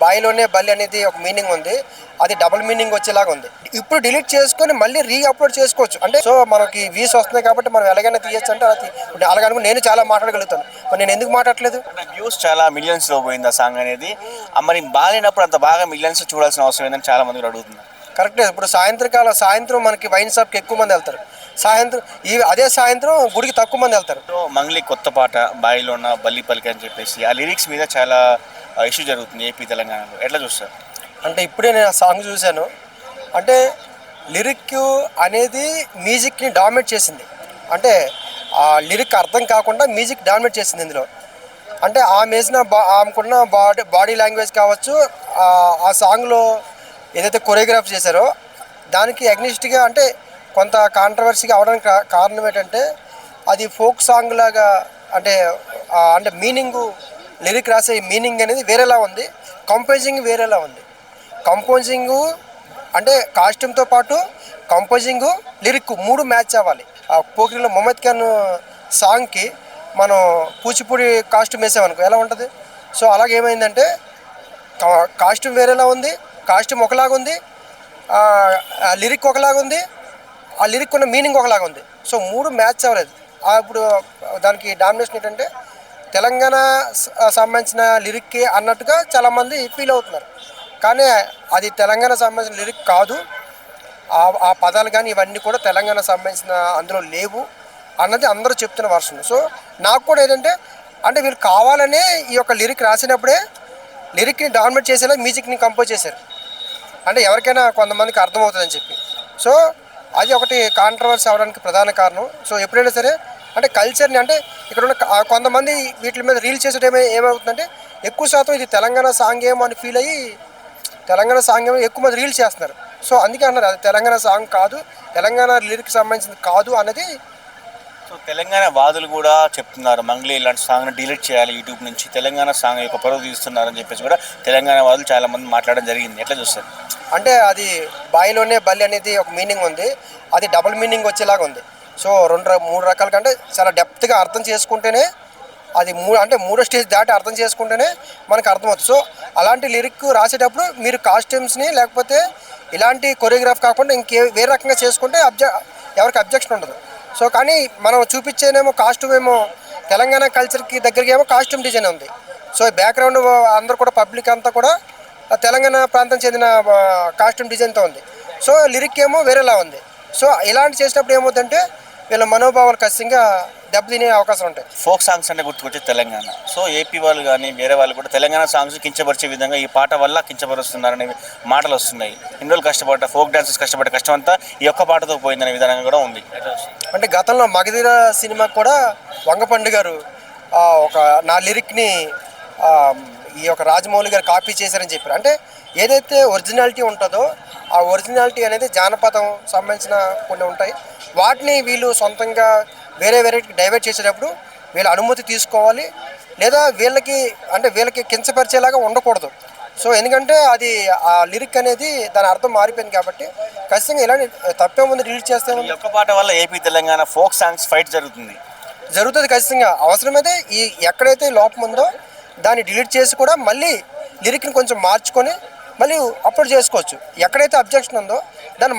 బాయిలోనే బల్లి అనేది ఒక మీనింగ్ ఉంది. అది డబుల్ మీనింగ్ వచ్చేలాగా ఉంది. ఇప్పుడు డిలీట్ చేసుకొని మళ్ళీ రీ అప్లోడ్ చేసుకోవచ్చు. అంటే సో మనకి వ్యూస్ వస్తున్నాయి కాబట్టి మనం ఎలాగైనా తీయచ్చు అంటే అలా అలాగనుకుని నేను చాలా మాట్లాడగలుగుతాను. మరి నేను ఎందుకు మాట్లాడలేదు? వ్యూస్ చాలా మిలియన్స్ లో పోయింది ఆ సాంగ్ అనేది. మరి బాగాలేనప్పుడు అంత బాగా మిలియన్స్ చూడాల్సిన అవసరం ఏందని చాలా మంది అడుగుతున్నారు. కరెక్టే. ఇప్పుడు సాయంత్రం మనకి వైన్ షాప్కి ఎక్కువ మంది వెళ్తారు. అదే సాయంత్రం గుడికి తక్కువ మంది వెళ్తారు. మంగ్లీ కొత్త పాట బాయిలో ఉన్న బల్లి పలికి అని చెప్పేసి ఆ లిరిక్స్ మీద చాలా ఇష్యూ జరుగుతుంది ఏపీ తెలంగాణలో. ఎట్లా చూస్తారు? అంటే ఇప్పుడే నేను ఆ సాంగ్ చూశాను. అంటే లిరిక్ అనేది మ్యూజిక్ని డామినేట్ చేసింది. అంటే ఆ లిరిక్ అర్థం కాకుండా మ్యూజిక్ డామినేట్ చేసింది ఇందులో. అంటే ఆమెకున్న బాడీ లాంగ్వేజ్ కావచ్చు, ఆ సాంగ్లో ఏదైతే కొరియోగ్రాఫ్ చేశారో దానికి అగ్నిస్ట్గా అంటే కొంత కాంట్రవర్సీగా అవడానికి కారణం ఏంటంటే అది ఫోక్ సాంగ్ లాగా అంటే అంటే లిరిక్ రాసే మీనింగ్ అనేది వేరేలా ఉంది, కంపోజింగ్ వేరేలా ఉంది. కంపోజింగు అంటే కాస్ట్యూమ్తో పాటు కంపోజింగు లిరిక్ 3 మ్యాచ్ అవ్వాలి. ఆ పోకిరిలో మొహమ్మద్ ఖాన్ సాంగ్కి మనం కూచిపూడి కాస్ట్యూమ్ వేసామనుకో ఎలా ఉంటుంది? సో అలాగేమైందంటే కాస్ట్యూమ్ వేరేలా ఉంది, కాస్ట్యూమ్ ఒకలాగా ఉంది, లిరిక్ ఒకలాగా ఉంది, ఆ లిరిక్ ఉన్న మీనింగ్ ఒకలాగా ఉంది. సో 3 మ్యాచ్ అవ్వలేదు. ఇప్పుడు దానికి డామినేషన్ ఏంటంటే తెలంగాణ సంబంధించిన లిరిక్కి అన్నట్టుగా చాలామంది ఫీల్ అవుతున్నారు. కానీ అది తెలంగాణ సంబంధించిన లిరిక్ కాదు. ఆ పదాలు కానీ ఇవన్నీ కూడా తెలంగాణ సంబంధించిన అందులో లేవు అన్నది అందరూ చెప్తున్న వర్షన్. సో నాకు కూడా ఏంటంటే అంటే వీళ్ళు కావాలనే ఈ యొక్క లిరిక్ రాసినప్పుడే లిరిక్ని డామినేట్ చేసేలా మ్యూజిక్ని కంపోజ్ చేశారు. అంటే ఎవరికైనా కొంతమందికి అర్థమవుతుందని చెప్పి. సో అది ఒకటి కాంట్రవర్సీ అవడానికి ప్రధాన కారణం. సో ఎప్పుడైనా సరే అంటే కల్చర్ని అంటే ఇక్కడ ఉన్న కొంతమంది వీటి మీద రీల్ చేసేటేమో ఏమవుతుందంటే ఎక్కువ శాతం ఇది తెలంగాణ సాంగ్ ఏమో అని ఫీల్ అయ్యి తెలంగాణ సాంగ్ ఏమో ఎక్కువ మంది రీల్స్ చేస్తున్నారు. సో అందుకే అన్నారు అది తెలంగాణ సాంగ్ కాదు, తెలంగాణ లిరిక్ సంబంధించింది కాదు అన్నది. సో తెలంగాణ వాదులు కూడా చెప్తున్నారు మంగ్లీ ఇలాంటి సాంగ్ని డిలీట్ చేయాలి యూట్యూబ్ నుంచి, తెలంగాణ సాంగ్ యొక్క పరువు తీస్తున్నారని చెప్పేసి కూడా తెలంగాణ వాదులు చాలా మంది మాట్లాడడం జరిగింది. ఎట్లా చూస్తారు? అంటే అది బాయిలోనే బల్లి అనేది ఒక మీనింగ్ ఉంది, అది డబుల్ మీనింగ్ వచ్చేలాగా ఉంది. సో 2-3 రకాల కంటే చాలా డెప్త్గా అర్థం చేసుకుంటేనే అది మూడో స్టేజ్ దాటి అర్థం చేసుకుంటేనే మనకు అర్థమవుతుంది. సో అలాంటి లిరిక్ రాసేటప్పుడు మీరు కాస్ట్యూమ్స్ని లేకపోతే ఇలాంటి కొరియోగ్రాఫ్ కాకుండా వేరే రకంగా చేసుకుంటే ఎవరికి అబ్జెక్షన్ ఉండదు. సో కానీ మనం చూపించేనేమో కాస్ట్యూమ్ ఏమో తెలంగాణ కల్చర్కి దగ్గరగా ఏమో కాస్ట్యూమ్ డిజైన్ ఉంది. సో బ్యాక్గ్రౌండ్ అందరూ కూడా పబ్లిక్ అంతా కూడా తెలంగాణ ప్రాంతం చెందిన కాస్ట్యూమ్ డిజైన్తో ఉంది. సో లిరిక్ ఏమో వేరేలా ఉంది. సో ఇలాంటి చేసినప్పుడు ఏమవుతుందంటే వీళ్ళ మనోభావాలు ఖచ్చితంగా దెబ్బతినే అవకాశం ఉంటాయి. ఫోక్ సాంగ్స్ అంటే గుర్తుకొచ్చే తెలంగాణ. సో ఏపీ వాళ్ళు కానీ వేరే వాళ్ళు కూడా తెలంగాణ సాంగ్స్ కించపరిచే విధంగా ఈ పాట వల్ల కించపరుస్తున్నారనే మాటలు వస్తున్నాయి. ఇన్ని రోజులు కష్టపడ్డ ఫోక్ డాన్సర్స్ కష్టపడ్డ కష్టం అంతా ఈ ఒక్క పాటతో పోయిందనే విధానంగా కూడా ఉంది. అంటే గతంలో మగధీర సినిమా కూడా వంగపండు గారు నా లిరిక్ని ఈ యొక్క రాజమౌళి గారు కాపీ చేశారని చెప్పారు. అంటే ఏదైతే ఒరిజినాలిటీ ఉంటుందో ఆ ఒరిజినాలిటీ అనేది జానపదం సంబంధించిన కొన్ని ఉంటాయి, వాటిని వీళ్ళు సొంతంగా వేరేకి డైవర్ట్ చేసేటప్పుడు వీళ్ళ అనుమతి తీసుకోవాలి, లేదా వీళ్ళకి కించపరిచేలాగా ఉండకూడదు. సో ఎందుకంటే అది ఆ లిరిక్ అనేది దాని అర్థం మారిపోయింది కాబట్టి ఖచ్చితంగా ఇలాంటి తప్పే ముందు రిలీజ్ చేస్తే ఒక్క పాట వల్ల AP Telangana folk songs fight జరుగుతుంది ఖచ్చితంగా. అవసరమైతే ఎక్కడైతే లోపం ఉందో దాన్ని డిలీట్ చేసి కూడా మళ్ళీ లిరిక్ని కొంచెం మార్చుకొని మళ్ళీ అప్లోడ్ చేసుకోవచ్చు. ఎక్కడైతే అబ్జెక్షన్ ఉందో దాన్ని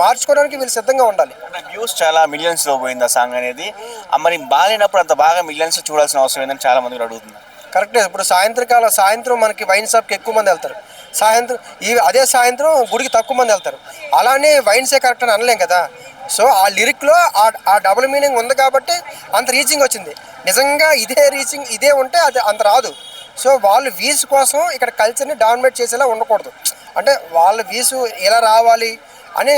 మార్చుకోవడానికి వీళ్ళు సిద్ధంగా ఉండాలి. వ్యూస్ చాలా మిలియన్స్లో పోయింది ఆ సాంగ్ అనేది. మరి బాగాలేనప్పుడు అంత బాగా మిలియన్స్ చూడాల్సిన అవసరం ఏందని చాలా మంది అడుగుతున్నారు. కరెక్టే. ఇప్పుడు సాయంత్రం మనకి వైన్ షాప్కి ఎక్కువ మంది వెళ్తారు. అదే సాయంత్రం గుడికి తక్కువ మంది వెళ్తారు. అలానే వైన్సే కరెక్ట్ అని అనలేం కదా. సో ఆ లిరిక్లో ఆ డబుల్ మీనింగ్ ఉంది కాబట్టి అంత రీచింగ్ వచ్చింది. నిజంగా ఇదే ఉంటే అది అంత రాదు. సో వాళ్ళు వ్యూస్ కోసం ఇక్కడ కల్చర్ని డామినేట్ చేసేలా ఉండకూడదు. అంటే వాళ్ళ వ్యూస్ ఎలా రావాలి అని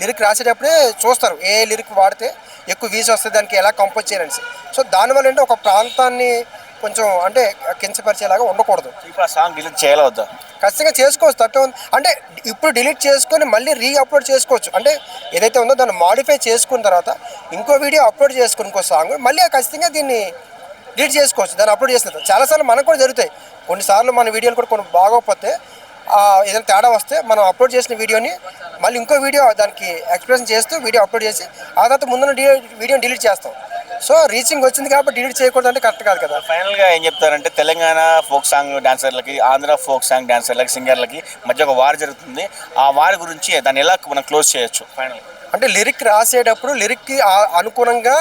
లిరిక్ రాసేటప్పుడే చూస్తారు, ఏ లిరిక్ వాడితే ఎక్కువ వ్యూస్ వస్తుంది, దానికి ఎలా కంపోజ్ చేయాలని. సో దానివల్ల అంటే ఒక ప్రాంతాన్ని కొంచెం అంటే కించపరిచేలాగా ఉండకూడదు. ఇప్పుడు ఆ సాంగ్ డిలీట్ చేయాలా వద్దా? ఖచ్చితంగా చేసుకోవచ్చు, తప్పే ఉంది. అంటే ఇప్పుడు డిలీట్ చేసుకొని మళ్ళీ అప్లోడ్ చేసుకోవచ్చు. అంటే ఏదైతే ఉందో దాన్ని మాడిఫై చేసుకున్న తర్వాత ఇంకో వీడియో అప్లోడ్ చేసుకుని ఇంకో సాంగ్ మళ్ళీ ఖచ్చితంగా దీన్ని డిలీట్ చేసుకోవచ్చు. దాన్ని అప్లోడ్ చేసిన తర్వాత చాలాసార్లు మనకు కూడా జరుగుతాయి. కొన్నిసార్లు మన వీడియోలు కూడా కొన్ని బాగోకపోతే ఏదైనా తేడా వస్తే మనం అప్లోడ్ చేసిన వీడియోని మళ్ళీ ఇంకో వీడియో దానికి ఎక్స్ప్రెషన్ చేస్తూ వీడియో అప్లోడ్ చేసి ఆ తర్వాత ముందున్న వీడియోని డిలీట్ చేస్తాం. సో రీచింగ్ వచ్చింది కాబట్టి డిలీట్ చేయకూడదు అంటే కరెక్ట్ కాదు కదా. ఫైనల్గా ఏం చెప్తారంటే తెలంగాణ ఫోక్ సాంగ్ డాన్సర్లకి ఆంధ్ర ఫోక్ సాంగ్ డాన్సర్లకి సింగర్లకి మధ్య ఒక వార్ జరుగుతుంది. ఆ వార్ గురించి దాన్ని ఎలా మనం క్లోజ్ చేయొచ్చు ఫైనల్? అంటే లిరిక్ రాసేటప్పుడు లిరిక్కి అనుగుణంగా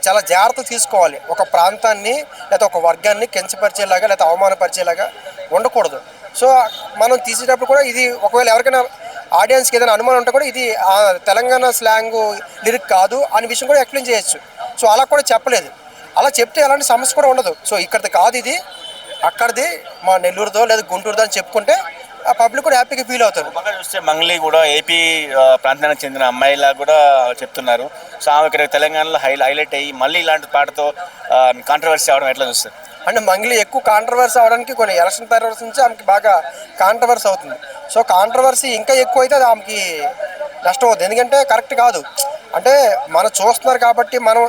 చాలా జాగ్రత్త తీసుకోవాలి. ఒక ప్రాంతాన్ని లేదా ఒక వర్గాన్ని కించపరిచేలాగా లేదా అవమానపరిచేలాగా ఉండకూడదు. సో మనం తీసేటప్పుడు కూడా ఇది ఒకవేళ ఎవరికైనా ఆడియన్స్కి ఏదైనా అనుమానం ఉంటే కూడా ఇది తెలంగాణ స్లాంగ్ లిరిక్ కాదు అనే విషయం కూడా ఎక్స్ప్లెయిన్ చేయొచ్చు. సో అలా కూడా చెప్పలేదు. అలా చెప్తే ఎలాంటి సమస్య కూడా ఉండదు. సో ఇక్కడిది కాదు ఇది, అక్కడిది మా నెల్లూరుదో లేదా గుంటూరుదో అని చెప్పుకుంటే ఆ పబ్లిక్ కూడా హ్యాపీగా ఫీల్ అవుతారు. పక్కన చూస్తే మంగ్లీ కూడా ఏపీ ప్రాంతానికి చెందిన అమ్మాయిలా కూడా చెప్తున్నారు. సో ఆమె ఇక్కడ తెలంగాణలో హైలైట్ అయ్యి మళ్ళీ ఇలాంటి పాటతో కాంట్రవర్సీ అవడం ఎట్లా చూస్తారు? అంటే మంగ్లీ ఎక్కువ కాంట్రవర్సీ అవడానికి కొన్ని ఎలక్షన్ తర్వాత నుంచి ఆమెకి బాగా కాంట్రవర్సీ అవుతుంది. సో కాంట్రవర్సీ ఇంకా ఎక్కువ అయితే అది ఆమెకి నష్టం అవుతుంది. ఎందుకంటే కరెక్ట్ కాదు. అంటే మనం చూస్తున్నారు కాబట్టి మనం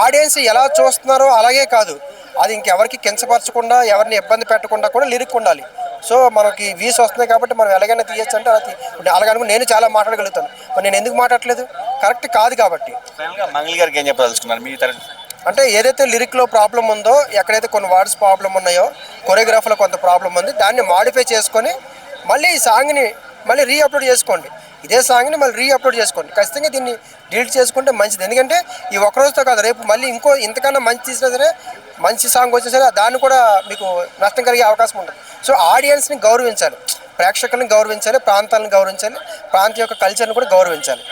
ఆడియన్స్ ఎలా చూస్తున్నారో అలాగే కాదు, అది ఇంకెవరికి కించపరచకుండా ఎవరిని ఇబ్బంది పెట్టకుండా కూడా లిరిక్ ఉండాలి. సో మనకి వ్యూస్ వస్తున్నాయి కాబట్టి మనం ఎలాగైనా తీయచ్చు అంటే అలా అలాగనుకో నేను చాలా మాట్లాడగలుగుతాను. మరి నేను ఎందుకు మాట్లాడలేదు? కరెక్ట్ కాదు కాబట్టి. ఫైనల్గా మంగ్లీ గారికి ఏం చెప్పదలుచుకున్నారు మీ తరఫు? అంటే ఏదైతే లిరిక్లో ప్రాబ్లం ఉందో, ఎక్కడైతే కొన్ని వర్డ్స్ ప్రాబ్లం ఉన్నాయో, కొరియోగ్రాఫ్లో కొంత ప్రాబ్లం ఉంది, దాన్ని మాడిఫై చేసుకొని మళ్ళీ ఈ సాంగ్ని మళ్ళీ రీఅప్లోడ్ చేసుకోండి. ఇదే సాంగ్ని మళ్ళీ రీఅప్లోడ్ చేసుకోండి. ఖచ్చితంగా దీన్ని డిలీట్ చేసుకుంటే మంచిది. ఎందుకంటే ఈ ఒక్కరోజుతో కాదు, రేపు మళ్ళీ ఇంతకన్నా మంచి తీసినా సరే, మంచి సాంగ్ వచ్చినా సరే దాన్ని కూడా మీకు నష్టం కలిగే అవకాశం ఉంటుంది. సో ఆడియన్స్ని గౌరవించాలి, ప్రేక్షకులను గౌరవించాలి, ప్రాంతాలను గౌరవించాలి, ప్రాంతం యొక్క కల్చర్ని కూడా గౌరవించాలి.